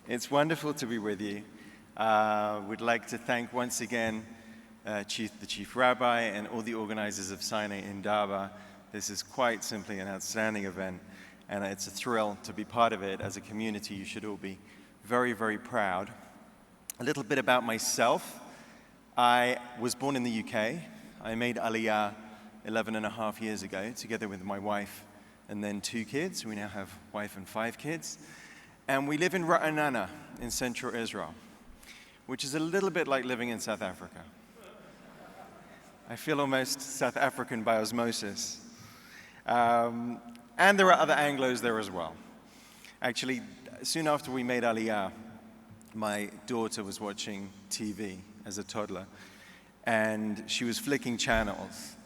It's wonderful to be with you. We'd like to thank once again the Chief Rabbi and all the organizers of Sinai Indaba. This is quite simply an outstanding event, and it's a thrill to be part of it. As a community, you should all be very, very proud. A little bit about myself. I was born in the UK. I made Aliyah 11 and a half years ago, together with my wife and then 2 kids. We now have wife and 5 kids. And we live in Ra'anana in central Israel, which is a little bit like living in South Africa. I feel almost South African by osmosis. And there are other Anglos there as well. Actually, soon after we made Aliyah, my daughter was watching TV as a toddler, and she was flicking channels,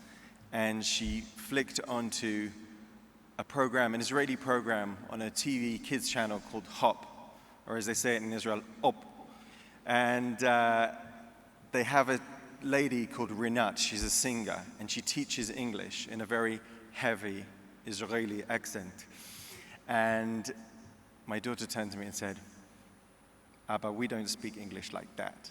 and she flicked onto a program, an Israeli program on a TV kids channel called Hop, or as they say it in Israel, Op. And they have a lady called Rinat. She's a singer, and she teaches English in a very heavy Israeli accent. And my daughter turned to me and said, "Abba, we don't speak English like that."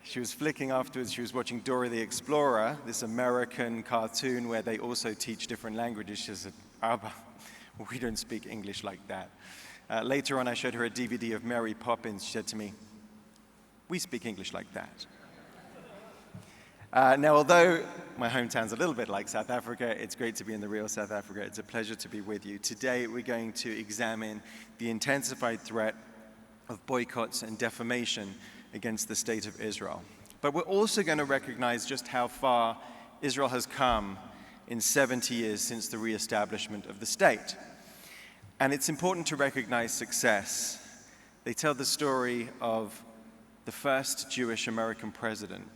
She was flicking afterwards, she was watching Dora the Explorer, this American cartoon where they also teach different languages. She said, "Abba, we don't speak English like that." Later on, I showed her a DVD of Mary Poppins. She said to me, "We speak English like that." Now, although my hometown's a little bit like South Africa, it's great to be in the real South Africa. It's a pleasure to be with you. Today, we're going to examine the intensified threat of boycotts and defamation against the state of Israel. But we're also going to recognize just how far Israel has come in 70 years since the reestablishment of the state. And it's important to recognize success. They tell the story of the first Jewish American president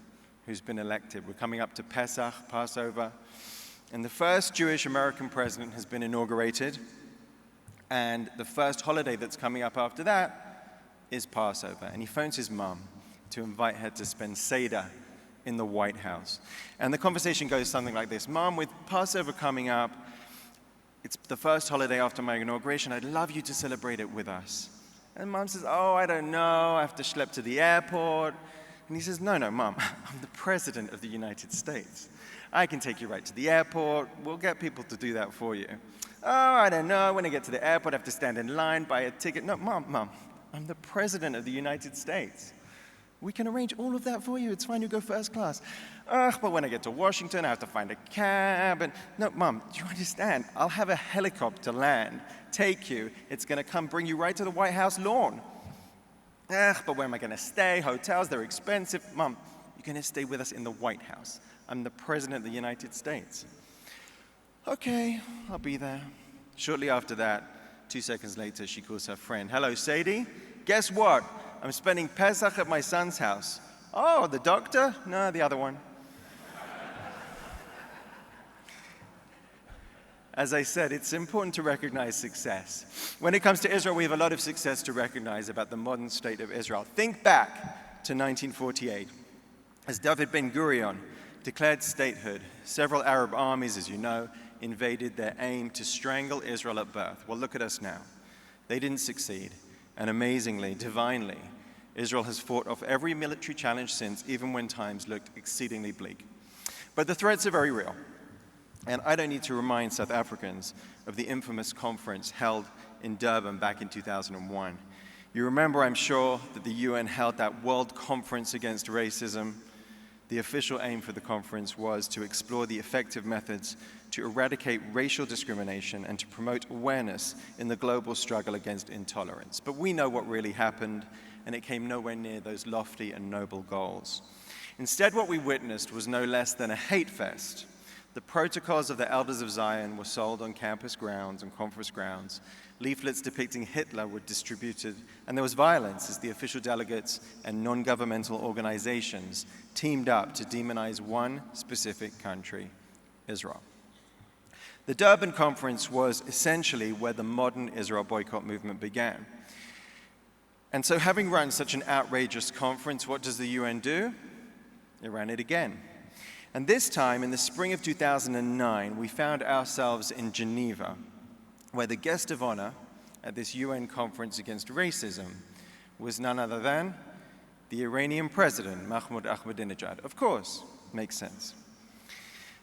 who's been elected. We're coming up to Pesach, Passover, and the first Jewish American president has been inaugurated, and the first holiday that's coming up after that is Passover, and he phones his mom to invite her to spend Seder in the White House. And the conversation goes something like this: "Mom, with Passover coming up, it's the first holiday after my inauguration, I'd love you to celebrate it with us." And Mom says, "Oh, I don't know, I have to schlep to the airport." And he says, No, Mom, I'm the President of the United States. I can take you right to the airport, we'll get people to do that for you. "Oh, I don't know, when I get to the airport, I have to stand in line, buy a ticket." "No, Mom, I'm the President of the United States. We can arrange all of that for you. It's fine, you go first class." But when I get to Washington, I have to find a cab." And "No, Mom, do you understand? I'll have a helicopter land, take you. It's going to come bring you right to the White House lawn." But where am I going to stay? Hotels, they're expensive." "Mom, you're going to stay with us in the White House. I'm the President of the United States." "Okay, I'll be there." Shortly after that, 2 seconds later, she calls her friend. "Hello, Sadie. Guess what? I'm spending Pesach at my son's house." "Oh, the doctor?" "No, the other one." As I said, it's important to recognize success. When it comes to Israel, we have a lot of success to recognize about the modern state of Israel. Think back to 1948. As David Ben-Gurion declared statehood, several Arab armies, as you know, invaded their aim to strangle Israel at birth. Well, look at us now. They didn't succeed. And amazingly, divinely, Israel has fought off every military challenge since, even when times looked exceedingly bleak. But the threats are very real. And I don't need to remind South Africans of the infamous conference held in Durban back in 2001. You remember, I'm sure, that the UN held that World Conference Against Racism. The official aim for the conference was to explore the effective methods to eradicate racial discrimination and to promote awareness in the global struggle against intolerance. But we know what really happened, and it came nowhere near those lofty and noble goals. Instead, what we witnessed was no less than a hate fest. The protocols of the Elders of Zion were sold on campus grounds and conference grounds. Leaflets depicting Hitler were distributed, and there was violence as the official delegates and non-governmental organizations teamed up to demonize one specific country, Israel. The Durban conference was essentially where the modern Israel boycott movement began. And so, having run such an outrageous conference, what does the UN do? It ran it again. And this time, in the spring of 2009, we found ourselves in Geneva, where the guest of honor at this UN conference against racism was none other than the Iranian president, Mahmoud Ahmadinejad. Of course, makes sense.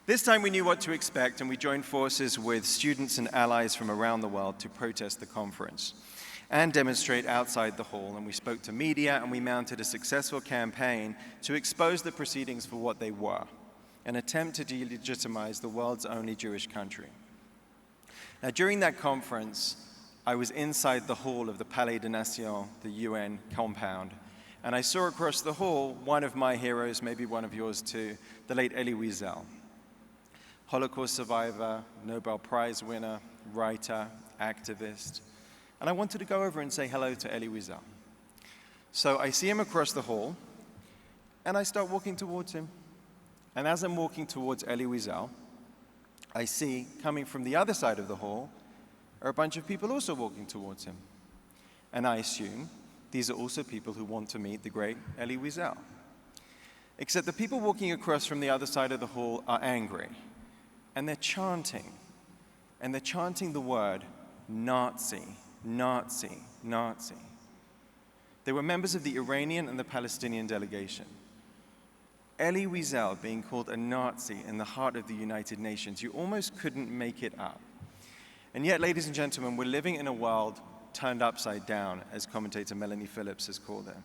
This time we knew what to expect, and we joined forces with students and allies from around the world to protest the conference and demonstrate outside the hall. And we spoke to media, and we mounted a successful campaign to expose the proceedings for what they were, an attempt to delegitimize the world's only Jewish country. Now, during that conference, I was inside the hall of the Palais des Nations, the UN compound, and I saw across the hall one of my heroes, maybe one of yours too, the late Elie Wiesel. Holocaust survivor, Nobel Prize winner, writer, activist. And I wanted to go over and say hello to Elie Wiesel. So I see him across the hall, and I start walking towards him. And as I'm walking towards Elie Wiesel, I see, coming from the other side of the hall, are a bunch of people also walking towards him. And I assume these are also people who want to meet the great Elie Wiesel. Except the people walking across from the other side of the hall are angry. And they're chanting. And they're chanting the word Nazi, Nazi, Nazi. They were members of the Iranian and the Palestinian delegation. Elie Wiesel being called a Nazi in the heart of the United Nations, you almost couldn't make it up. And yet, ladies and gentlemen, we're living in a world turned upside down, as commentator Melanie Phillips has called it.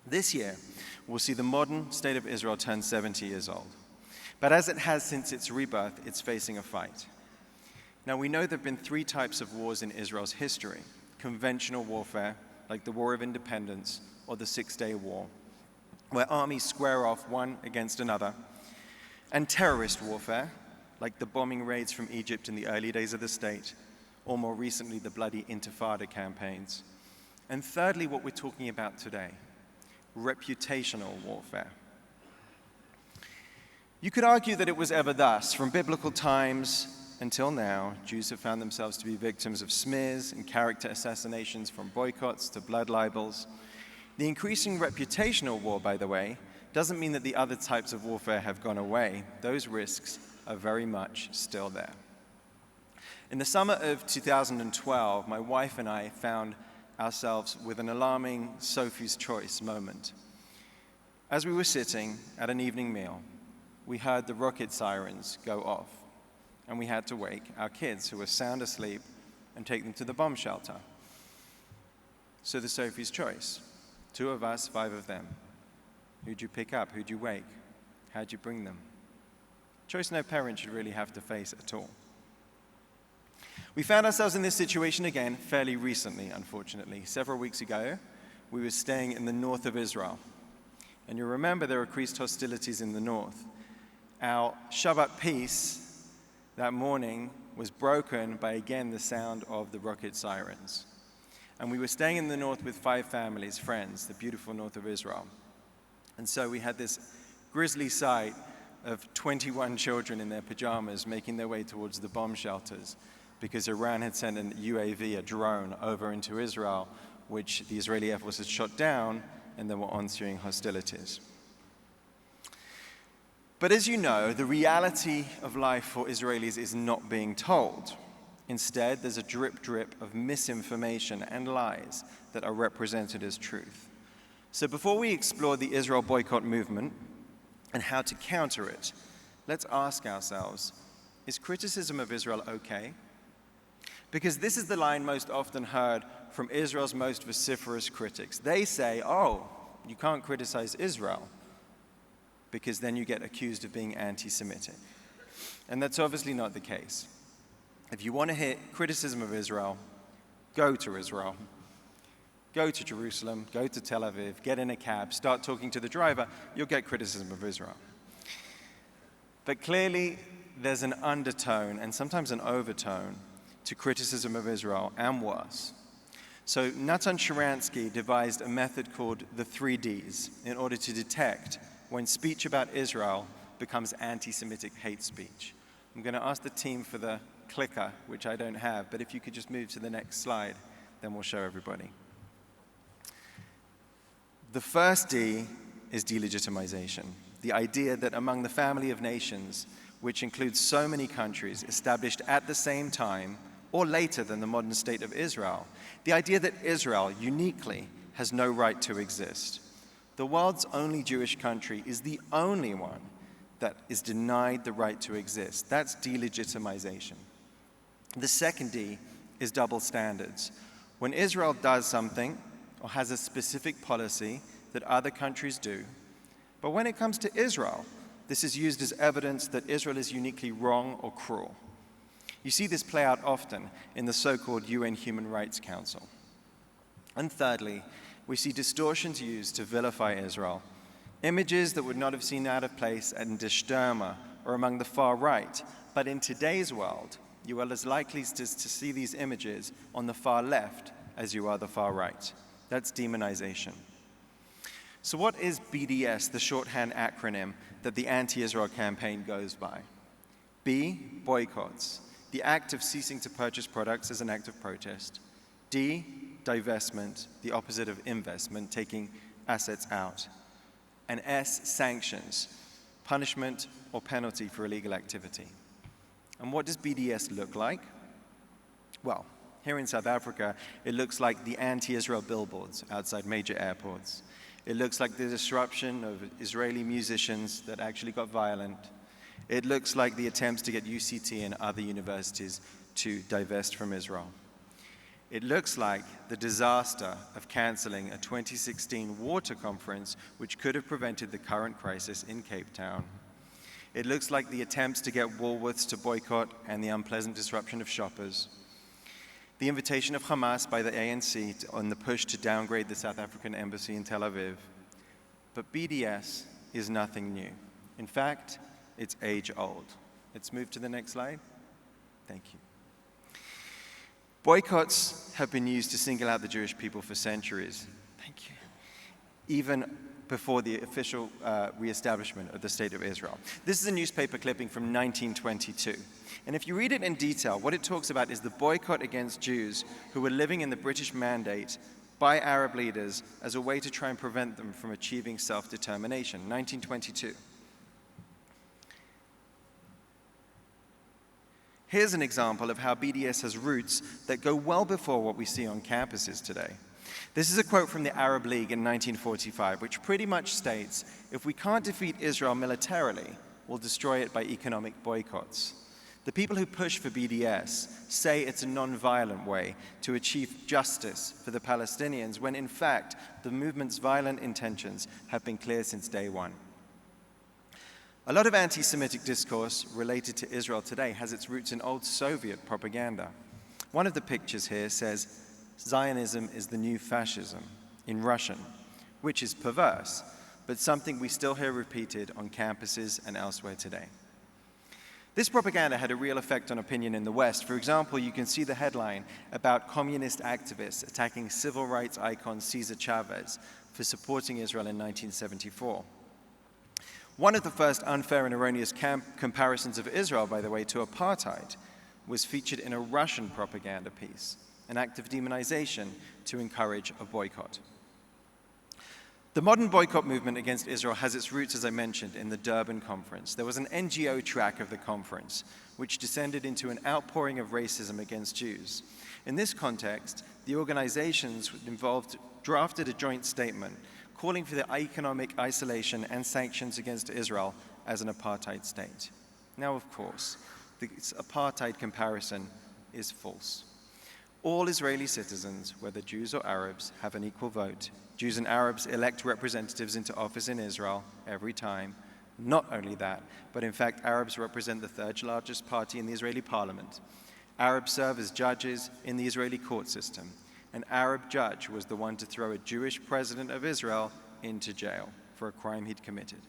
This year, we'll see the modern state of Israel turn 70 years old. But as it has since its rebirth, it's facing a fight. Now, we know there have been three types of wars in Israel's history: conventional warfare, like the War of Independence or the Six-Day War, where armies square off one against another, and terrorist warfare, like the bombing raids from Egypt in the early days of the state, or more recently, the bloody Intifada campaigns. And thirdly, what we're talking about today, reputational warfare. You could argue that it was ever thus. From biblical times until now, Jews have found themselves to be victims of smears and character assassinations, from boycotts to blood libels. The increasing reputational war, by the way, doesn't mean that the other types of warfare have gone away. Those risks are very much still there. In the summer of 2012, my wife and I found ourselves with an alarming Sophie's Choice moment. As we were sitting at an evening meal, we heard the rocket sirens go off, and we had to wake our kids, who were sound asleep, and take them to the bomb shelter. So the Sophie's Choice. 2 of us, 5 of them. Who'd you pick up? Who'd you wake? How'd you bring them? Choice no parent should really have to face at all. We found ourselves in this situation again fairly recently, unfortunately. Several weeks ago, we were staying in the north of Israel. And you remember there were increased hostilities in the north. Our Shabbat peace that morning was broken by, again, the sound of the rocket sirens. And we were staying in the north with 5 families, friends, the beautiful north of Israel. And so we had this grisly sight of 21 children in their pajamas making their way towards the bomb shelters, because Iran had sent an UAV, a drone, over into Israel, which the Israeli Air Force had shot down, and there were ensuing hostilities. But as you know, the reality of life for Israelis is not being told. Instead, there's a drip of misinformation and lies that are represented as truth. So before we explore the Israel boycott movement and how to counter it, let's ask ourselves, is criticism of Israel okay? Because this is the line most often heard from Israel's most vociferous critics. They say, oh, you can't criticize Israel, because then you get accused of being anti-Semitic. And that's obviously not the case. If you want to hear criticism of Israel, go to Israel. Go to Jerusalem, go to Tel Aviv, get in a cab, start talking to the driver, you'll get criticism of Israel. But clearly, there's an undertone and sometimes an overtone to criticism of Israel, and worse. So Natan Sharansky devised a method called the 3 Ds in order to detect when speech about Israel becomes anti-Semitic hate speech. I'm going to ask the team for the clicker, which I don't have, but if you could just move to the next slide, then we'll show everybody. The first D is delegitimization, the idea that among the family of nations, which includes so many countries established at the same time or later than the modern state of Israel, the idea that Israel uniquely has no right to exist. The world's only Jewish country is the only one that is denied the right to exist. That's delegitimization. The second D is double standards. When Israel does something or has a specific policy that other countries do, but when it comes to Israel, this is used as evidence that Israel is uniquely wrong or cruel. You see this play out often in the so-called UN Human Rights Council. And thirdly, we see distortions used to vilify Israel. Images that would not have seemed out of place in Die Stürmer or among the far right, but in today's world, you are as likely to see these images on the far left as you are the far right. That's demonization. So what is BDS, the shorthand acronym that the anti-Israel campaign goes by? B, boycotts, the act of ceasing to purchase products as an act of protest. D, divestment, the opposite of investment, taking assets out. And S, sanctions, punishment or penalty for illegal activity. And what does BDS look like? Well, here in South Africa, it looks like the anti-Israel billboards outside major airports. It looks like the disruption of Israeli musicians that actually got violent. It looks like the attempts to get UCT and other universities to divest from Israel. It looks like the disaster of canceling a 2016 water conference which could have prevented the current crisis in Cape Town. It looks like the attempts to get Woolworths to boycott and the unpleasant disruption of shoppers. The invitation of Hamas by the ANC on the push to downgrade the South African embassy in Tel Aviv. But BDS is nothing new. In fact, it's age-old. Let's move to the next slide. Thank you. Boycotts have been used to single out the Jewish people for centuries. Thank you. Even before the official reestablishment of the State of Israel. This is a newspaper clipping from 1922. And if you read it in detail, what it talks about is the boycott against Jews who were living in the British Mandate by Arab leaders as a way to try and prevent them from achieving self-determination, 1922. Here's an example of how BDS has roots that go well before what we see on campuses today. This is a quote from the Arab League in 1945, which pretty much states, if we can't defeat Israel militarily, we'll destroy it by economic boycotts. The people who push for BDS say it's a non-violent way to achieve justice for the Palestinians, when in fact, the movement's violent intentions have been clear since day one. A lot of anti-Semitic discourse related to Israel today has its roots in old Soviet propaganda. One of the pictures here says, Zionism is the new fascism, in Russian, which is perverse, but something we still hear repeated on campuses and elsewhere today. This propaganda had a real effect on opinion in the West. For example, you can see the headline about communist activists attacking civil rights icon Cesar Chavez for supporting Israel in 1974. One of the first unfair and erroneous comparisons of Israel, by the way, to apartheid was featured in a Russian propaganda piece, an act of demonization to encourage a boycott. The modern boycott movement against Israel has its roots, as I mentioned, in the Durban Conference. There was an NGO track of the conference, which descended into an outpouring of racism against Jews. In this context, the organizations involved drafted a joint statement calling for the economic isolation and sanctions against Israel as an apartheid state. Now, of course, this apartheid comparison is false. All Israeli citizens, whether Jews or Arabs, have an equal vote. Jews and Arabs elect representatives into office in Israel every time. Not only that, but in fact, Arabs represent the third largest party in the Israeli parliament. Arabs serve as judges in the Israeli court system. An Arab judge was the one to throw a Jewish president of Israel into jail for a crime he'd committed.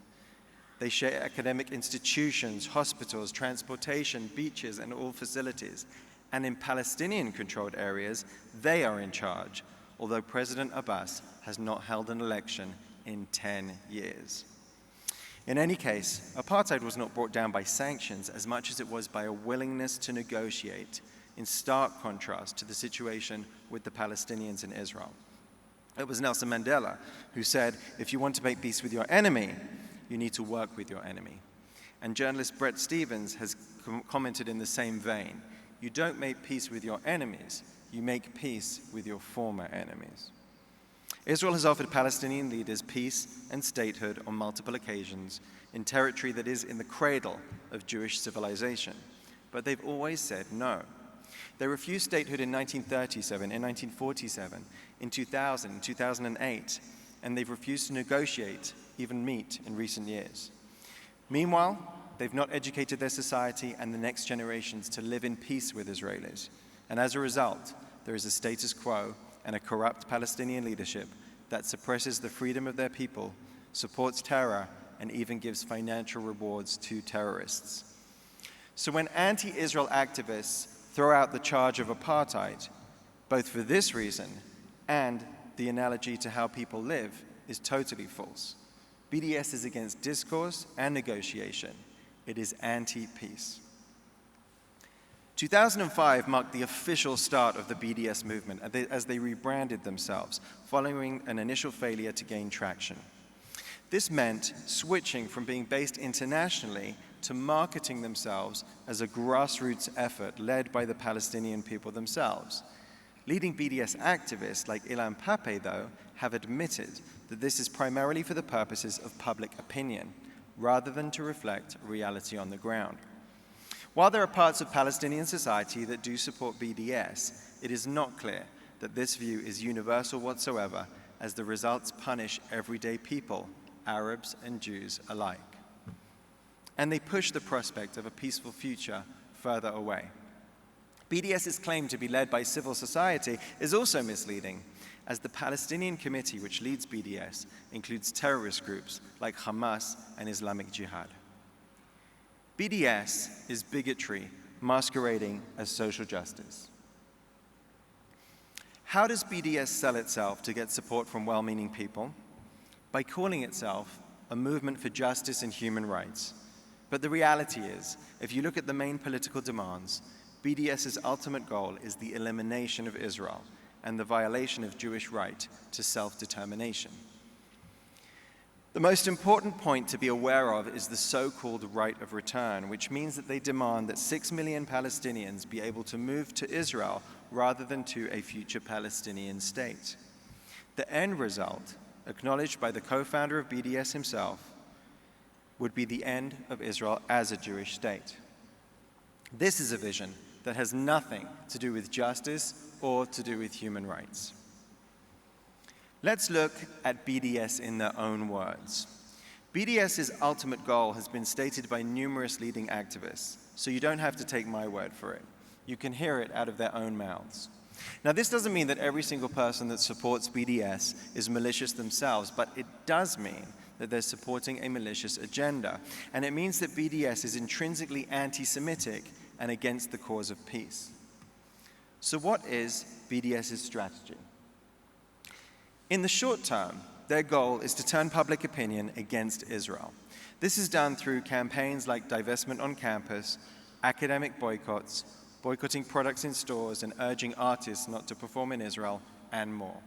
They share academic institutions, hospitals, transportation, beaches, and all facilities. And in Palestinian-controlled areas, they are in charge, although President Abbas has not held an election in 10 years. In any case, apartheid was not brought down by sanctions as much as it was by a willingness to negotiate, in stark contrast to the situation with the Palestinians in Israel. It was Nelson Mandela who said, if you want to make peace with your enemy, you need to work with your enemy. And journalist Bret Stephens has commented in the same vein, you don't make peace with your enemies, you make peace with your former enemies. Israel has offered Palestinian leaders peace and statehood on multiple occasions in territory that is in the cradle of Jewish civilization, but they've always said no. They refused statehood in 1937, in 1947, in 2000, in 2008, and they've refused to negotiate, even meet, in recent years. Meanwhile, they've not educated their society and the next generations to live in peace with Israelis, and as a result, there is a status quo and a corrupt Palestinian leadership that suppresses the freedom of their people, supports terror, and even gives financial rewards to terrorists. So when anti-Israel activists throw out the charge of apartheid, both for this reason and the analogy to how people live is totally false. BDS is against discourse and negotiation. It is anti-peace. 2005 marked the official start of the BDS movement as they rebranded themselves, following an initial failure to gain traction. This meant switching from being based internationally to marketing themselves as a grassroots effort led by the Palestinian people themselves. Leading BDS activists like Ilan Pappé, though, have admitted that this is primarily for the purposes of public opinion, rather than to reflect reality on the ground. While there are parts of Palestinian society that do support BDS, it is not clear that this view is universal whatsoever, as the results punish everyday people, Arabs and Jews alike. And they push the prospect of a peaceful future further away. BDS's claim to be led by civil society is also misleading, as the Palestinian Committee, which leads BDS, includes terrorist groups like Hamas and Islamic Jihad. BDS is bigotry masquerading as social justice. How does BDS sell itself to get support from well-meaning people? By calling itself a movement for justice and human rights. But the reality is, if you look at the main political demands, BDS's ultimate goal is the elimination of Israel and the violation of Jewish right to self-determination. The most important point to be aware of is the so-called right of return, which means that they demand that 6 million Palestinians be able to move to Israel rather than to a future Palestinian state. The end result, acknowledged by the co-founder of BDS himself, would be the end of Israel as a Jewish state. This is a vision that has nothing to do with justice or to do with human rights. Let's look at BDS in their own words. BDS's ultimate goal has been stated by numerous leading activists, so you don't have to take my word for it. You can hear it out of their own mouths. Now, this doesn't mean that every single person that supports BDS is malicious themselves, but it does mean that they're supporting a malicious agenda, and it means that BDS is intrinsically anti-Semitic and against the cause of peace. So what is BDS's strategy? In the short term, their goal is to turn public opinion against Israel. This is done through campaigns like divestment on campus, academic boycotts, boycotting products in stores, and urging artists not to perform in Israel, and more.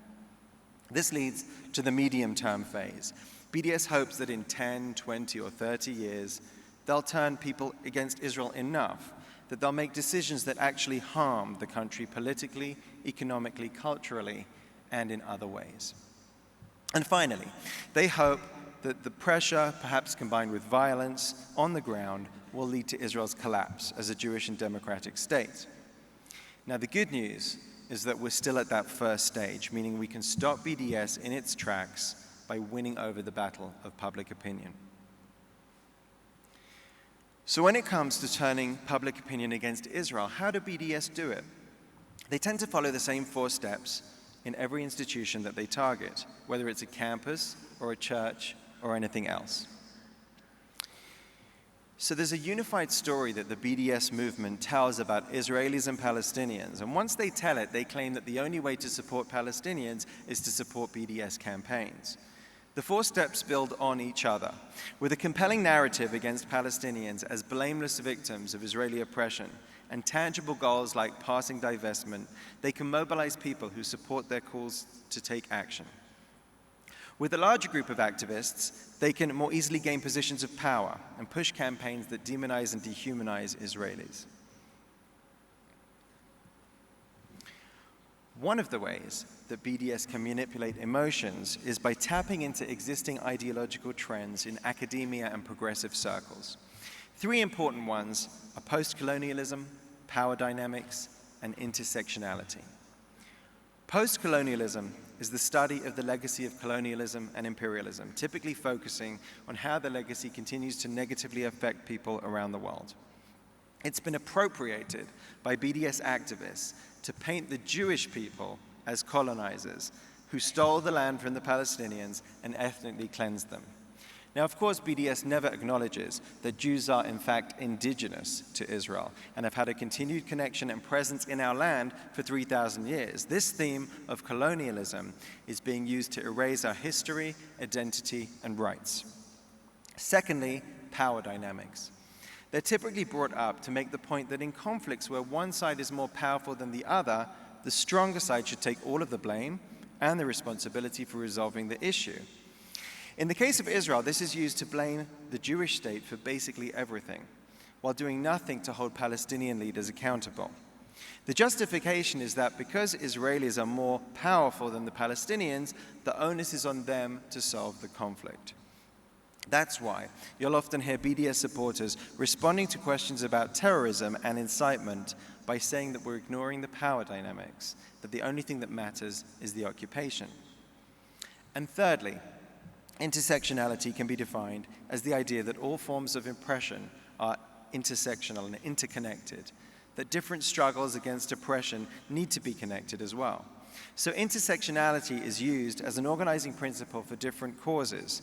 This leads to the medium-term phase. BDS hopes that in 10, 20, or 30 years, they'll turn people against Israel enough that they'll make decisions that actually harm the country politically, economically, culturally, and in other ways. And finally, they hope that the pressure, perhaps combined with violence on the ground, will lead to Israel's collapse as a Jewish and democratic state. Now, the good news is that we're still at that first stage, meaning we can stop BDS in its tracks by winning over the battle of public opinion. So when it comes to turning public opinion against Israel, how do BDS do it? They tend to follow the same 4 steps in every institution that they target, whether it's a campus or a church or anything else. So there's a unified story that the BDS movement tells about Israelis and Palestinians, and once they tell it, they claim that the only way to support Palestinians is to support BDS campaigns. The 4 steps build on each other. With a compelling narrative against Palestinians as blameless victims of Israeli oppression and tangible goals like passing divestment, they can mobilize people who support their calls to take action. With a larger group of activists, they can more easily gain positions of power and push campaigns that demonize and dehumanize Israelis. One of the ways that BDS can manipulate emotions is by tapping into existing ideological trends in academia and progressive circles. Three important ones are post-colonialism, power dynamics, and intersectionality. Post-colonialism is the study of the legacy of colonialism and imperialism, typically focusing on how the legacy continues to negatively affect people around the world. It's been appropriated by BDS activists to paint the Jewish people as colonizers who stole the land from the Palestinians and ethnically cleansed them. Now, of course, BDS never acknowledges that Jews are, in fact, indigenous to Israel and have had a continued connection and presence in our land for 3,000 years. This theme of colonialism is being used to erase our history, identity, and rights. Secondly, power dynamics. They're typically brought up to make the point that in conflicts where one side is more powerful than the other, the stronger side should take all of the blame and the responsibility for resolving the issue. In the case of Israel, this is used to blame the Jewish state for basically everything, while doing nothing to hold Palestinian leaders accountable. The justification is that because Israelis are more powerful than the Palestinians, the onus is on them to solve the conflict. That's why you'll often hear BDS supporters responding to questions about terrorism and incitement by saying that we're ignoring the power dynamics, that the only thing that matters is the occupation. And thirdly, intersectionality can be defined as the idea that all forms of oppression are intersectional and interconnected, that different struggles against oppression need to be connected as well. So intersectionality is used as an organizing principle for different causes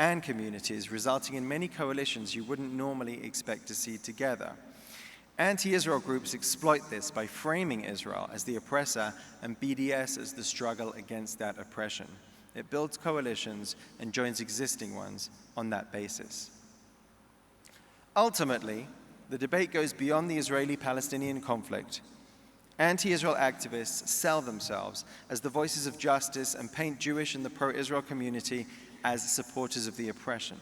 and communities, resulting in many coalitions you wouldn't normally expect to see together. Anti-Israel groups exploit this by framing Israel as the oppressor and BDS as the struggle against that oppression. It builds coalitions and joins existing ones on that basis. Ultimately, the debate goes beyond the Israeli-Palestinian conflict. Anti-Israel activists sell themselves as the voices of justice and paint Jewish and the pro-Israel community as supporters of the oppression.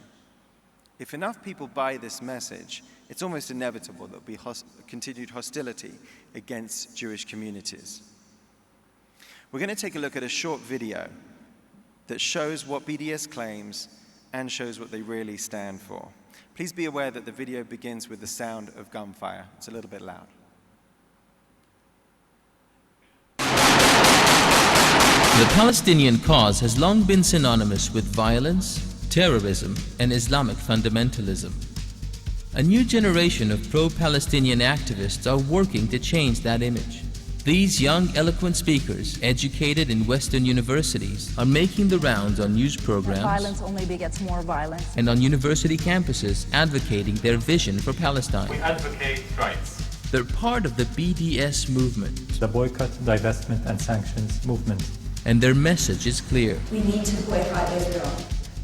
If enough people buy this message, it's almost inevitable there'll be continued hostility against Jewish communities. We're going to take a look at a short video that shows what BDS claims and shows what they really stand for. Please be aware that the video begins with the sound of gunfire. It's a little bit loud. The Palestinian cause has long been synonymous with violence, terrorism, and Islamic fundamentalism. A new generation of pro-Palestinian activists are working to change that image. These young, eloquent speakers, educated in Western universities, are making the rounds on news programs. Violence only begets more violence. And on university campuses, advocating their vision for Palestine. We advocate rights. They're part of the BDS movement. The boycott, divestment, and sanctions movement. And their message is clear. We need to boycott Israel.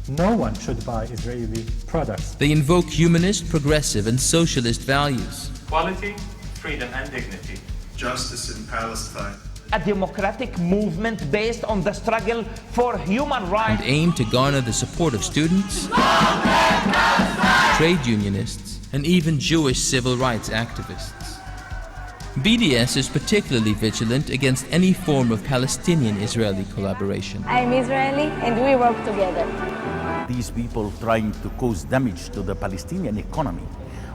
No one should buy Israeli products. They invoke humanist, progressive, and socialist values. Equality, freedom, and dignity. Justice in Palestine. A democratic movement based on the struggle for human rights. And aim to garner the support of students, trade unionists, and even Jewish civil rights activists. BDS is particularly vigilant against any form of Palestinian-Israeli collaboration. I'm Israeli and we work together. These people trying to cause damage to the Palestinian economy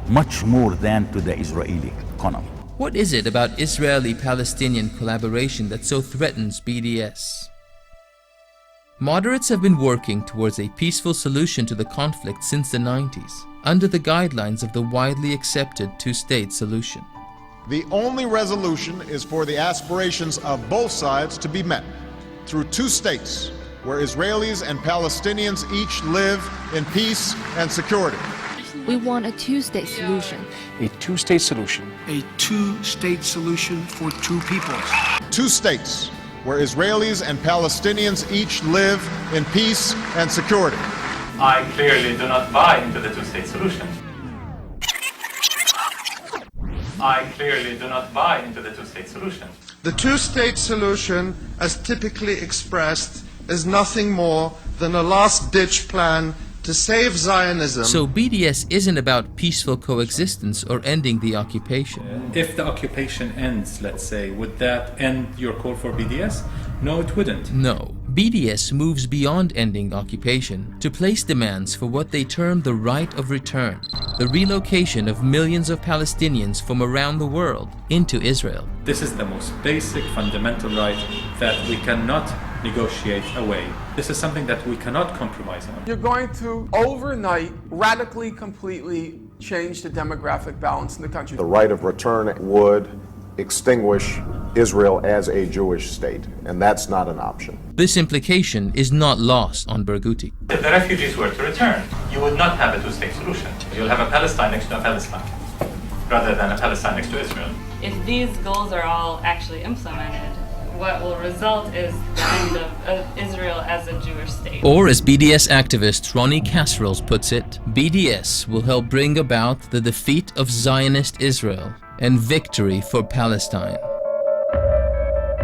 much more than to the Israeli economy. What is it about Israeli-Palestinian collaboration that so threatens BDS? Moderates have been working towards a peaceful solution to the conflict since the 90s, under the guidelines of the widely accepted two-state solution. The only resolution is for the aspirations of both sides to be met through two states, where Israelis and Palestinians each live in peace and security. We want a two-state solution. A two-state solution. A two-state solution for two peoples. Two states, where Israelis and Palestinians each live in peace and security. I clearly do not buy into the two-state solution. I clearly do not buy into the two-state solution. The two-state solution, as typically expressed, is nothing more than a last-ditch plan to save Zionism. So BDS isn't about peaceful coexistence or ending the occupation. If the occupation ends, let's say, would that end your call for BDS? No, it wouldn't. No. BDS moves beyond ending occupation to place demands for what they term the right of return, the relocation of millions of Palestinians from around the world into Israel. This is the most basic, fundamental right that we cannot negotiate away. This is something that we cannot compromise on. You're going to overnight, radically, completely change the demographic balance in the country. The right of return would extinguish Israel as a Jewish state, and that's not an option. This implication is not lost on Barghouti. If the refugees were to return, you would not have a two-state solution. You'll have a Palestine next to a Palestine, rather than a Palestine next to Israel. If these goals are all actually implemented, what will result is the end of Israel as a Jewish state. Or as BDS activist Ronnie Casseroles puts it, BDS will help bring about the defeat of Zionist Israel and victory for Palestine.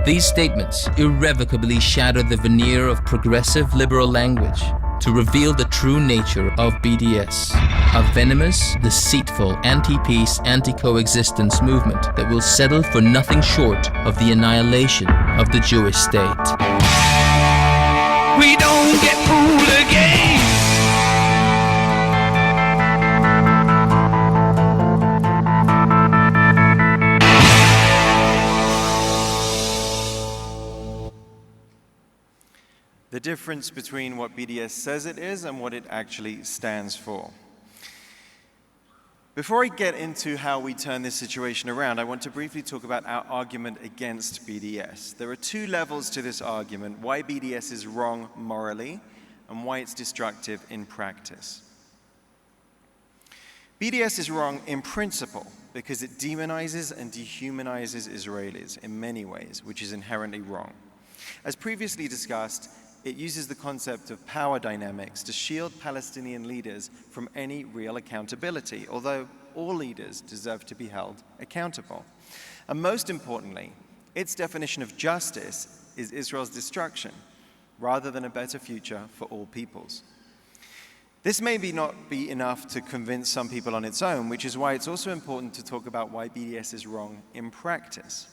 These statements irrevocably shatter the veneer of progressive liberal language to reveal the true nature of BDS, a venomous, deceitful, anti-peace, anti-coexistence movement that will settle for nothing short of the annihilation of the Jewish state. We don't get fooled again. The difference between what BDS says it is and what it actually stands for. Before I get into how we turn this situation around, I want to briefly talk about our argument against BDS. There are two levels to this argument: why BDS is wrong morally and why it's destructive in practice. BDS is wrong in principle because it demonizes and dehumanizes Israelis in many ways, which is inherently wrong. As previously discussed, it uses the concept of power dynamics to shield Palestinian leaders from any real accountability, although all leaders deserve to be held accountable. And most importantly, its definition of justice is Israel's destruction, rather than a better future for all peoples. This may not be enough to convince some people on its own, which is why it's also important to talk about why BDS is wrong in practice.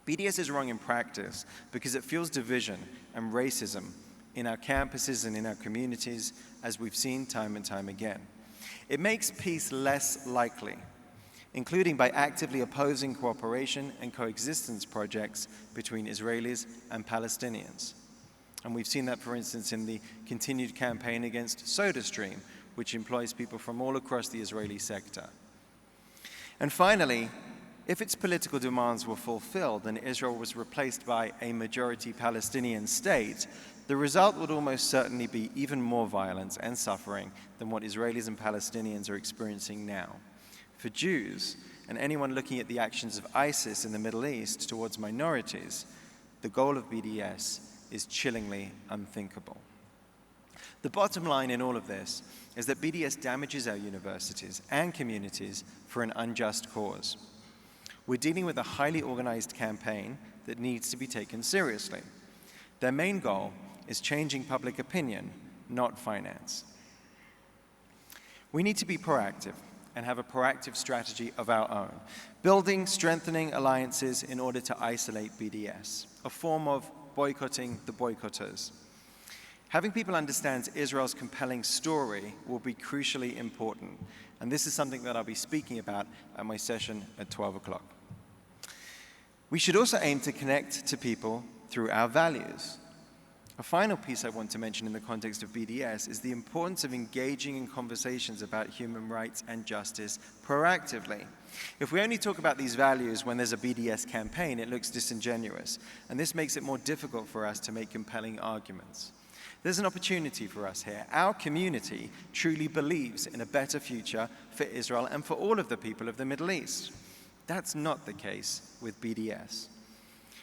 BDS is wrong in practice because it fuels division and racism in our campuses and in our communities, as we've seen time and time again. It makes peace less likely, including by actively opposing cooperation and coexistence projects between Israelis and Palestinians. And we've seen that, for instance, in the continued campaign against SodaStream, which employs people from all across the Israeli sector. And finally, if its political demands were fulfilled and Israel was replaced by a majority Palestinian state, the result would almost certainly be even more violence and suffering than what Israelis and Palestinians are experiencing now. For Jews, and anyone looking at the actions of ISIS in the Middle East towards minorities, the goal of BDS is chillingly unthinkable. The bottom line in all of this is that BDS damages our universities and communities for an unjust cause. We're dealing with a highly organized campaign that needs to be taken seriously. Their main goal is changing public opinion, not finance. We need to be proactive and have a proactive strategy of our own, building, strengthening alliances in order to isolate BDS, a form of boycotting the boycotters. Having people understand Israel's compelling story will be crucially important, and this is something that I'll be speaking about at my session at 12 o'clock. We should also aim to connect to people through our values. A final piece I want to mention in the context of BDS is the importance of engaging in conversations about human rights and justice proactively. If we only talk about these values when there's a BDS campaign, it looks disingenuous, and this makes it more difficult for us to make compelling arguments. There's an opportunity for us here. Our community truly believes in a better future for Israel and for all of the people of the Middle East. That's not the case with BDS.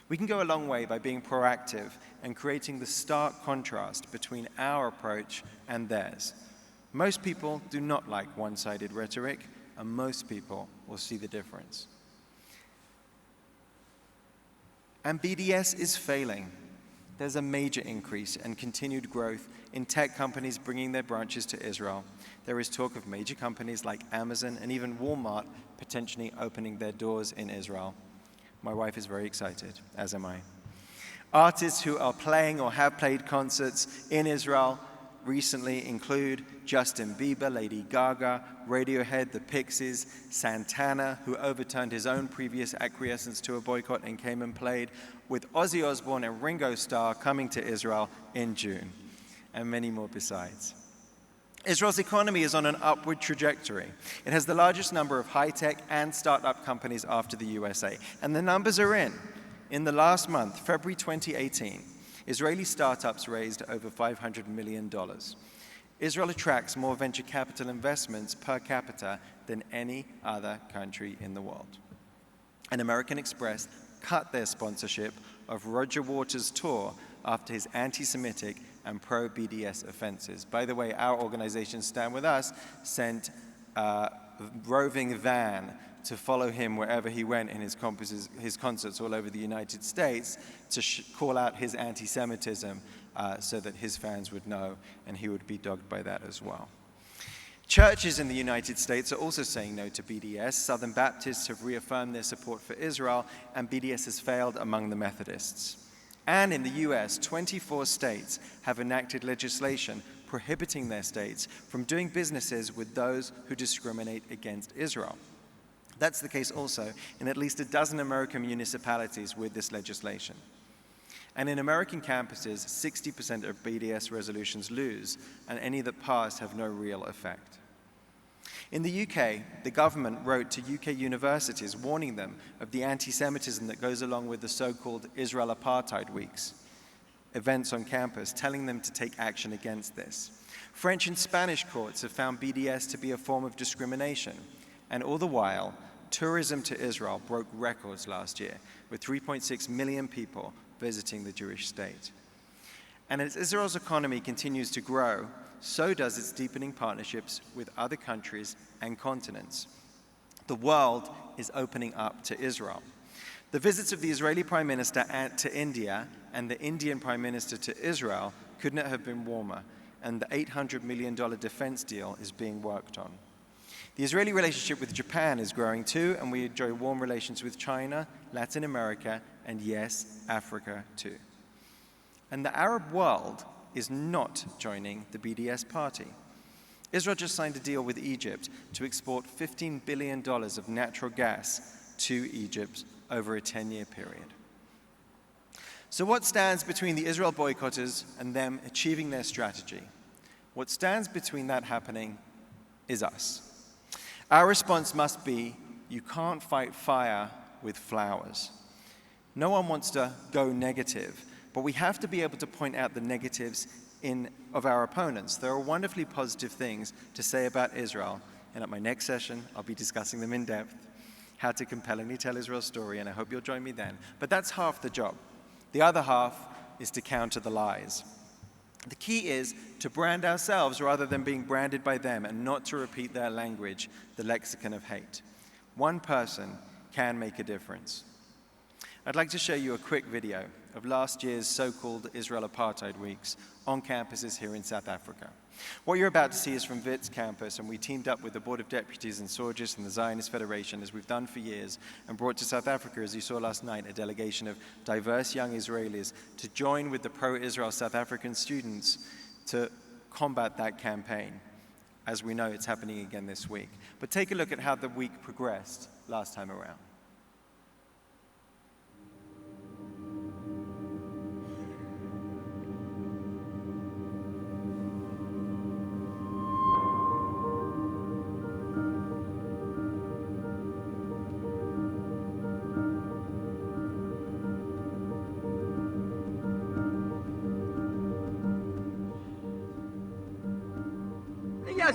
We can go a long way by being proactive and creating the stark contrast between our approach and theirs. Most people do not like one-sided rhetoric, and most people will see the difference. And BDS is failing. There's a major increase and continued growth in tech companies bringing their branches to Israel. There is talk of major companies like Amazon and even Walmart potentially opening their doors in Israel. My wife is very excited, as am I. Artists who are playing or have played concerts in Israel recently include Justin Bieber, Lady Gaga, Radiohead, the Pixies, Santana, who overturned his own previous acquiescence to a boycott and came and played, with Ozzy Osbourne and Ringo Starr coming to Israel in June, and many more besides. Israel's economy is on an upward trajectory. It has the largest number of high-tech and startup companies after the USA, and the numbers are in. In the last month, February 2018, Israeli startups raised over $500 million. Israel attracts more venture capital investments per capita than any other country in the world. And American Express cut their sponsorship of Roger Waters' tour after his anti-Semitic and pro-BDS offenses. By the way, our organization, Stand With Us, sent a roving van to follow him wherever he went in his concerts all over the United States to call out his anti-Semitism so that his fans would know and he would be dogged by that as well. Churches in the United States are also saying no to BDS. Southern Baptists have reaffirmed their support for Israel, and BDS has failed among the Methodists. And in the US, 24 states have enacted legislation prohibiting their states from doing businesses with those who discriminate against Israel. That's the case also in at least a dozen American municipalities with this legislation. And in American campuses, 60% of BDS resolutions lose, and any that pass have no real effect. In the UK, the government wrote to UK universities warning them of the anti-Semitism that goes along with the so-called Israel Apartheid weeks, events on campus, telling them to take action against this. French and Spanish courts have found BDS to be a form of discrimination, and all the while, tourism to Israel broke records last year, with 3.6 million people visiting the Jewish state. And as Israel's economy continues to grow, so does its deepening partnerships with other countries and continents. The world is opening up to Israel. The visits of the Israeli Prime Minister to India and the Indian Prime Minister to Israel could not have been warmer, and the $800 million defense deal is being worked on. The Israeli relationship with Japan is growing too, and we enjoy warm relations with China, Latin America, and yes, Africa too. And the Arab world is not joining the BDS party. Israel just signed a deal with Egypt to export $15 billion of natural gas to Egypt over a 10-year period. So what stands between the Israel boycotters and them achieving their strategy? What stands between that happening is us. Our response must be, you can't fight fire with flowers. No one wants to go negative, but we have to be able to point out the negatives of our opponents. There are wonderfully positive things to say about Israel, and at my next session, I'll be discussing them in depth, how to compellingly tell Israel's story, and I hope you'll join me then. But that's half the job. The other half is to counter the lies. The key is to brand ourselves rather than being branded by them, and not to repeat their language, the lexicon of hate. One person can make a difference. I'd like to show you a quick video of last year's so-called Israel Apartheid weeks on campuses here in South Africa. What you're about to see is from WIT's campus, and we teamed up with the Board of Deputies and Sorgis and the Zionist Federation, as we've done for years, and brought to South Africa, as you saw last night, a delegation of diverse young Israelis to join with the pro-Israel South African students to combat that campaign. As we know, it's happening again this week. But take a look at how the week progressed last time around.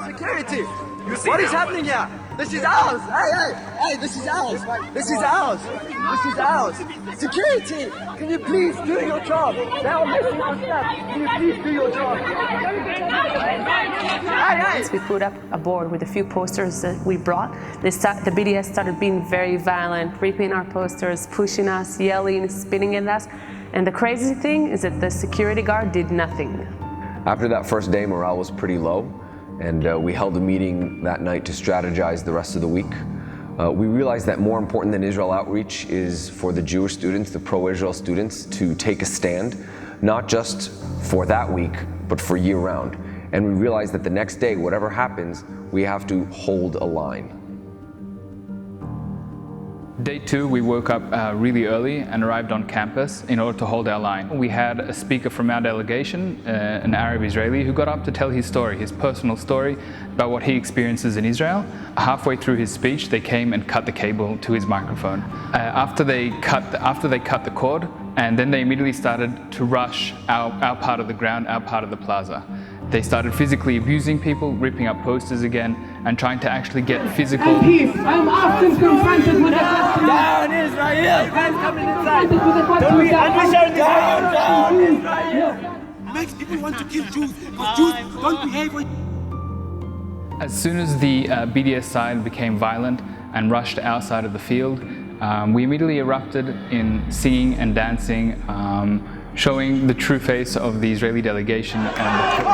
Security! What is happening here? This is ours! Hey, this is ours! This is ours! This is ours! Security! Can you please do your job? They are messing us up! Can you please do your job? Once we put up a board with a few posters that we brought, the BDS started being very violent, ripping our posters, pushing us, yelling, spitting at us. And the crazy thing is that the security guard did nothing. After that first day, morale was pretty low, and we held a meeting that night to strategize the rest of the week. We realized that more important than Israel outreach is for the Jewish students, the pro-Israel students, to take a stand, not just for that week, but for year-round. And we realized that the next day, whatever happens, we have to hold a line. Day 2, we woke up really early and arrived on campus in order to hold our line. We had a speaker from our delegation, an Arab Israeli, who got up to tell his story, his personal story about what he experiences in Israel. Halfway through his speech, they came and cut the cable to his microphone. After they cut the cord, and then they immediately started to rush our part of the ground, our part of the plaza. They started physically abusing people, ripping up posters again, and trying to actually get physical. I'm often confronted with the question. Down Israel! Guys coming inside! Don't we understand down Israel! Makes people want to kill Jews, because Jews don't behave. As soon as the BDS side became violent and rushed our side of the field, we immediately erupted in singing and dancing, showing the true face of the Israeli delegation and the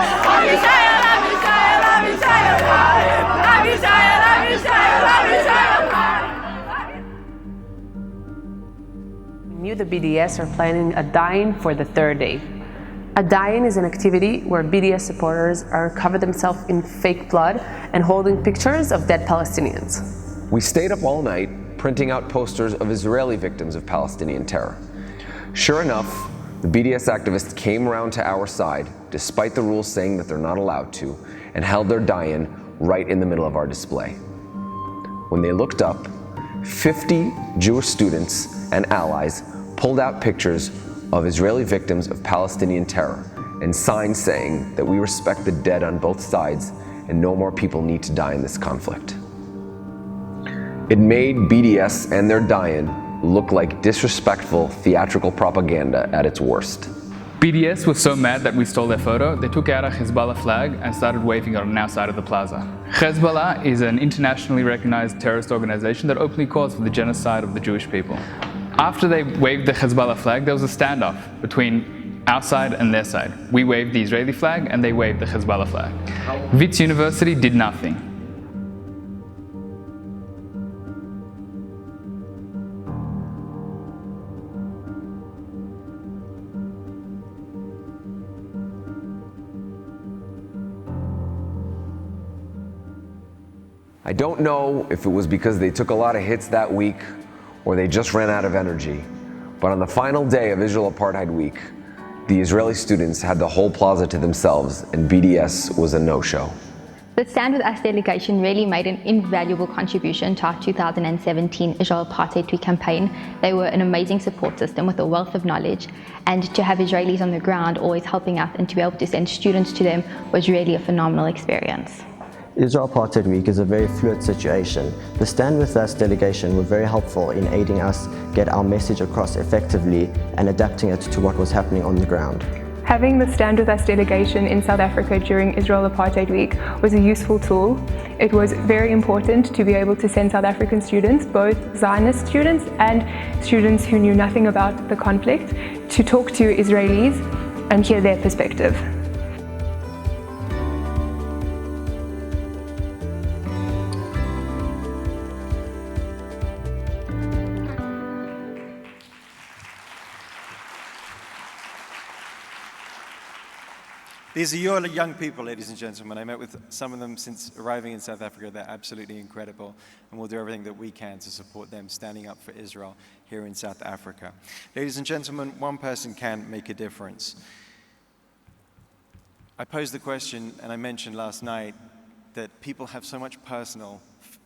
We knew the BDS are planning a dine for the third day. A dine is an activity where BDS supporters are cover themselves in fake blood and holding pictures of dead Palestinians. We stayed up all night printing out posters of Israeli victims of Palestinian terror. Sure enough, the BDS activists came around to our side, despite the rules saying that they're not allowed to, and held their die-in right in the middle of our display. When they looked up, 50 Jewish students and allies pulled out pictures of Israeli victims of Palestinian terror and signs saying that we respect the dead on both sides and no more people need to die in this conflict. It made BDS and their die-in look like disrespectful theatrical propaganda at its worst. BDS was so mad that we stole their photo, they took out a Hezbollah flag and started waving it on our side of the plaza. Hezbollah is an internationally recognized terrorist organization that openly calls for the genocide of the Jewish people. After they waved the Hezbollah flag, there was a standoff between our side and their side. We waved the Israeli flag and they waved the Hezbollah flag. Wits University did nothing. I don't know if it was because they took a lot of hits that week or they just ran out of energy, but on the final day of Israel Apartheid Week, the Israeli students had the whole plaza to themselves and BDS was a no-show. The Stand With Us delegation really made an invaluable contribution to our 2017 Israel Apartheid Week campaign. They were an amazing support system with a wealth of knowledge, and to have Israelis on the ground always helping out and to be able to send students to them was really a phenomenal experience. Israel Apartheid Week is a very fluid situation. The Stand With Us delegation were very helpful in aiding us get our message across effectively and adapting it to what was happening on the ground. Having the Stand With Us delegation in South Africa during Israel Apartheid Week was a useful tool. It was very important to be able to send South African students, both Zionist students and students who knew nothing about the conflict, to talk to Israelis and hear their perspective. These are your young people, ladies and gentlemen. I met with some of them since arriving in South Africa. They're absolutely incredible, and we'll do everything that we can to support them standing up for Israel here in South Africa. Ladies and gentlemen, one person can make a difference. I posed the question, and I mentioned last night, that people have so much personal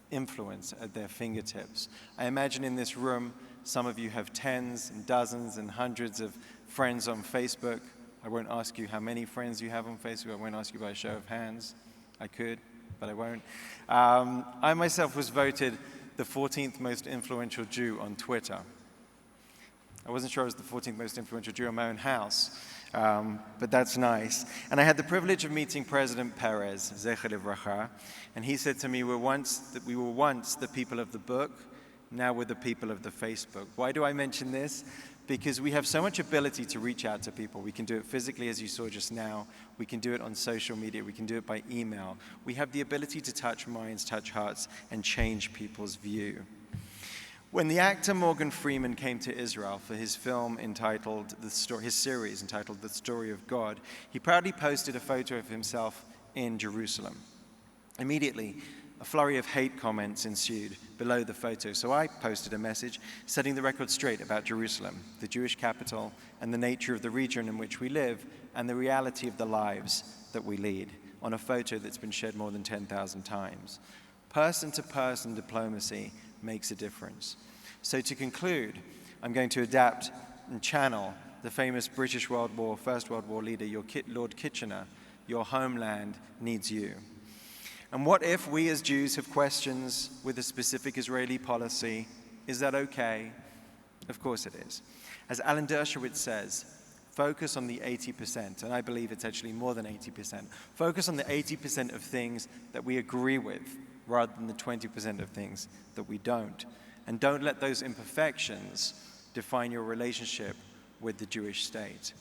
influence at their fingertips. I imagine in this room, some of you have tens and dozens and hundreds of friends on Facebook. I won't ask you how many friends you have on Facebook. I won't ask you by a show of hands. I could, but I won't. I myself was voted the 14th most influential Jew on Twitter. I wasn't sure I was the 14th most influential Jew in my own house, but that's nice. And I had the privilege of meeting President Perez, Zecher Livracha, and he said to me, we were once the people of the book, now we're the people of the Facebook. Why do I mention this? because we have so much ability to reach out to people. We can do it physically, as you saw just now. We can do it on social media. We can do it by email. We have the ability to touch minds, touch hearts, and change people's view. When the actor Morgan Freeman came to Israel for his film entitled, his series entitled The Story of God, he proudly posted a photo of himself in Jerusalem. Immediately, a flurry of hate comments ensued below the photo, so I posted a message setting the record straight about Jerusalem, the Jewish capital, and the nature of the region in which we live, and the reality of the lives that we lead, on a photo that's been shared more than 10,000 times. Person-to-person diplomacy makes a difference. So to conclude, I'm going to adapt and channel the famous British First World War leader, Lord Kitchener, "Your homeland needs you." And what if we as Jews have questions with a specific Israeli policy? Is that okay? Of course it is. As Alan Dershowitz says, focus on the 80%, and I believe it's actually more than 80%. Focus on the 80% of things that we agree with, rather than the 20% of things that we don't. And don't let those imperfections define your relationship with the Jewish state.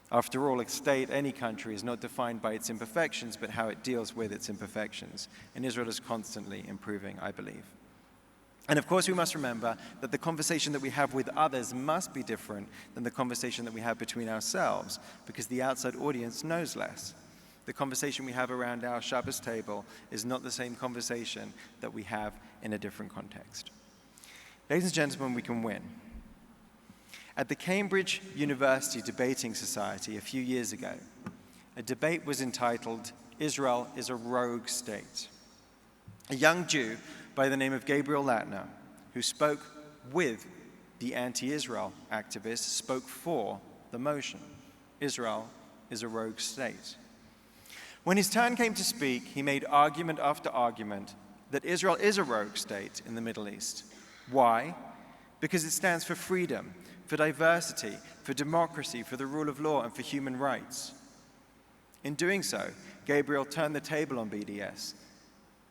After all, a state, any country, is not defined by its imperfections, but how it deals with its imperfections. And Israel is constantly improving, I believe. And of course, we must remember that the conversation that we have with others must be different than the conversation that we have between ourselves, because the outside audience knows less. The conversation we have around our Shabbos table is not the same conversation that we have in a different context. Ladies and gentlemen, we can win. At the Cambridge University Debating Society a few years ago, a debate was entitled, "Israel is a Rogue State." A young Jew by the name of Gabriel Latner, who spoke with the anti-Israel activists, spoke for the motion, "Israel is a rogue state." When his turn came to speak, he made argument after argument that Israel is a rogue state in the Middle East. Why? Because it stands for freedom, for diversity, for democracy, for the rule of law, and for human rights. In doing so, Gabriel turned the table on BDS,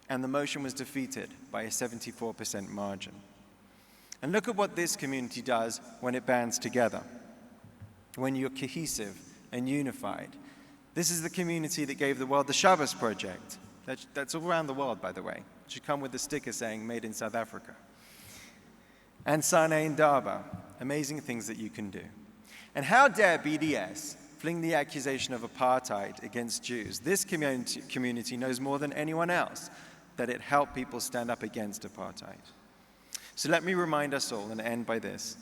and the motion was defeated by a 74% margin. And look at what this community does when it bands together, when you're cohesive and unified. This is the community that gave the world the Shabbos Project. That's all around the world, by the way. It should come with a sticker saying, "Made in South Africa." And Saneh and Daba, amazing things that you can do. And how dare BDS fling the accusation of apartheid against Jews? This community knows more than anyone else that it helped people stand up against apartheid. So let me remind us all, and end by this,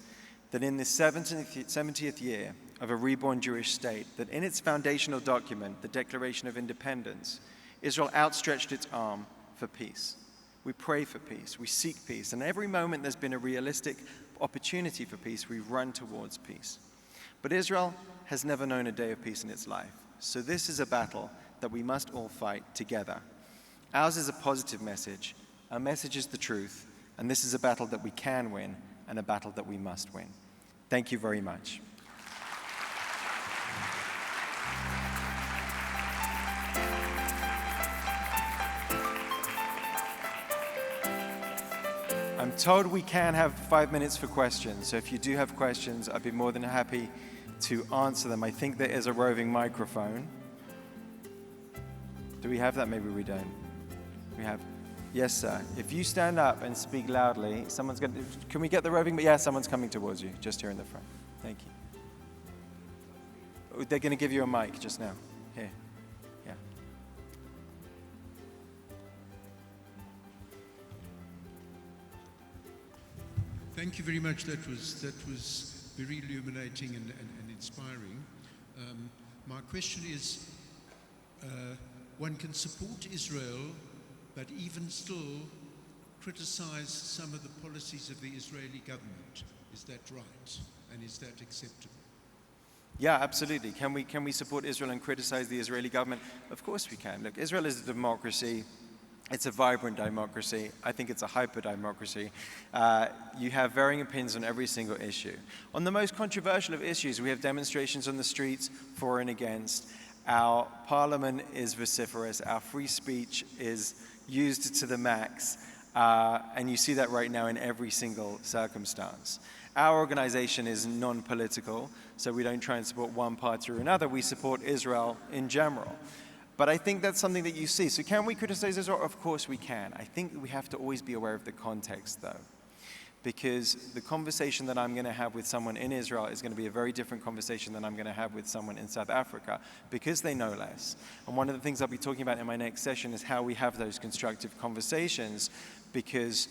that in the 70th year of a reborn Jewish state, that in its foundational document, the Declaration of Independence, Israel outstretched its arm for peace. We pray for peace, we seek peace, and every moment there's been a realistic opportunity for peace, we run towards peace. But Israel has never known a day of peace in its life. So this is a battle that we must all fight together. Ours is a positive message, our message is the truth, and this is a battle that we can win and a battle that we must win. Thank you very much. I'm told we can have 5 minutes for questions, so if you do have questions, I'd be more than happy to answer them. I think there is a roving microphone. Do we have that? Maybe we don't. We have. Yes, sir. If you stand up and speak loudly, someone's going to... Can we get the roving? Yeah, someone's coming towards you, just here in the front. Thank you. They're going to give you a mic just now. Here. Yeah. Thank you very much. That was very illuminating and inspiring. My question is, one can support Israel, but even still criticize some of the policies of the Israeli government. Is that right? And is that acceptable? Yeah, absolutely. Can we support Israel and criticize the Israeli government? Of course we can. Look, Israel is a democracy. It's a vibrant democracy. I think it's a hyper-democracy. You have varying opinions on every single issue. On the most controversial of issues, we have demonstrations on the streets for and against. Our parliament is vociferous. Our free speech is used to the max. And you see that right now in every single circumstance. Our organization is non-political, so we don't try and support one party or another. We support Israel in general. But I think that's something that you see. So can we criticize Israel? Of course we can. I think we have to always be aware of the context, though, because the conversation that I'm going to have with someone in Israel is going to be a very different conversation than I'm going to have with someone in South Africa, because they know less. And one of the things I'll be talking about in my next session is how we have those constructive conversations, because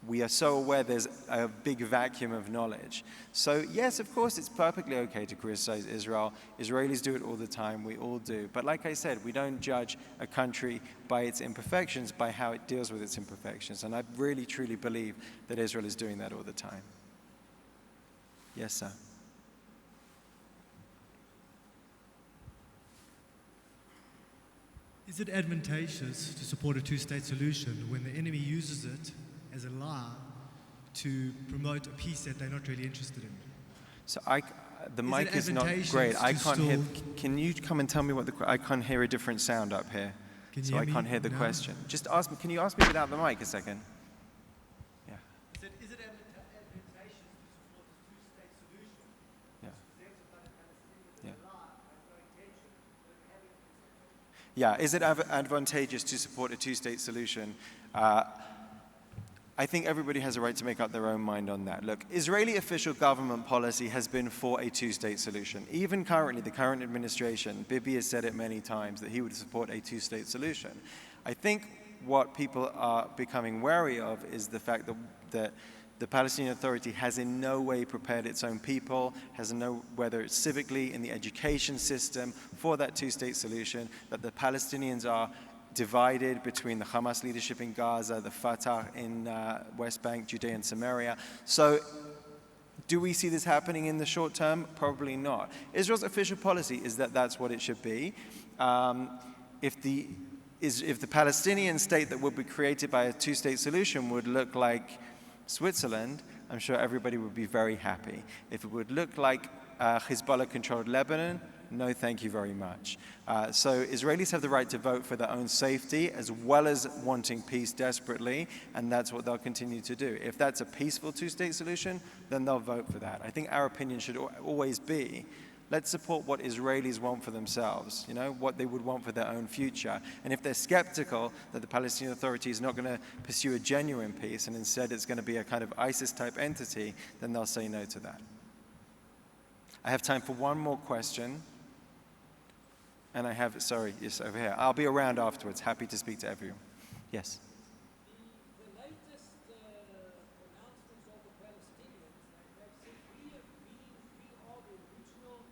we are so aware there's a big vacuum of knowledge. So yes, of course, it's perfectly okay to criticize Israel. Israelis do it all the time, we all do. But like I said, we don't judge a country by its imperfections, by how it deals with its imperfections. And I really, truly believe that Israel is doing that all the time. Yes, sir. Is it advantageous to support a two-state solution when the enemy uses it as a lie to promote a peace that they're not really interested in? So the mic is not great. I can't hear. Can you come and tell me what I can't hear a different sound up here. So I can't hear the question. Just ask me. Can you ask me without the mic a second? Yeah. Is it advantageous to support a two-state solution? Yeah. Is it advantageous to support a two-state solution? I think everybody has a right to make up their own mind on that. Look, Israeli official government policy has been for a two-state solution. Even currently, the current administration, Bibi has said it many times, that he would support a two-state solution. I think what people are becoming wary of is the fact that the Palestinian Authority has in no way prepared its own people, whether it's civically, in the education system, for that two-state solution, that the Palestinians are divided between the Hamas leadership in Gaza, the Fatah in West Bank, Judea and Samaria. So do we see this happening in the short term? Probably not. Israel's official policy is that that's what it should be. If the Palestinian state that would be created by a two-state solution would look like Switzerland, I'm sure everybody would be very happy. If it would look like Hezbollah-controlled Lebanon, no, thank you very much. So Israelis have the right to vote for their own safety as well as wanting peace desperately, and that's what they'll continue to do. If that's a peaceful two-state solution, then they'll vote for that. I think our opinion should always be, let's support what Israelis want for themselves, what they would want for their own future. And if they're skeptical that the Palestinian Authority is not going to pursue a genuine peace and instead it's going to be a kind of ISIS-type entity, then they'll say no to that. I have time for one more question. And I have, yes, over here. I'll be around afterwards. Happy to speak to everyone. Yes. The latest announcements of the Palestinians have said we are the original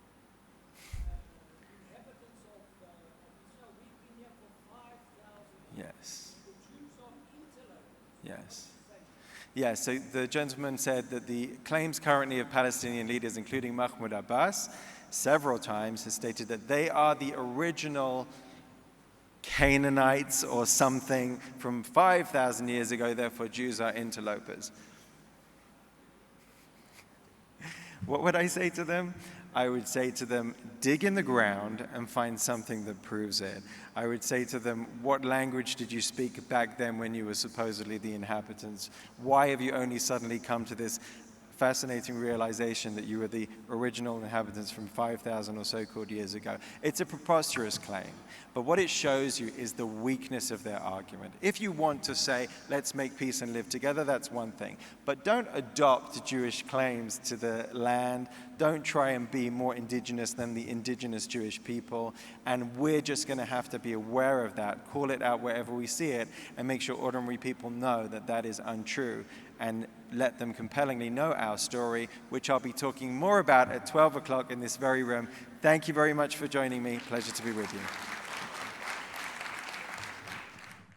inhabitants of Israel. We've been here for 5,000 years. Yes. The Jews are interlopers. Yes. Yeah, so the gentleman said that the claims currently of Palestinian leaders, including Mahmoud Abbas, several times has stated that they are the original Canaanites or something from 5,000 years ago, therefore Jews are interlopers. What would I say to them? I would say to them, dig in the ground and find something that proves it. I would say to them, what language did you speak back then when you were supposedly the inhabitants? Why have you only suddenly come to this fascinating realization that you were the original inhabitants from 5,000 or so-called years ago? It's a preposterous claim, but what it shows you is the weakness of their argument. If you want to say, let's make peace and live together, that's one thing, but don't adopt Jewish claims to the land. Don't try and be more indigenous than the indigenous Jewish people, and we're just going to have to be aware of that, call it out wherever we see it, and make sure ordinary people know that that is untrue, and let them compellingly know our story, which I'll be talking more about at 12 o'clock in this very room. Thank you very much for joining me. Pleasure to be with you.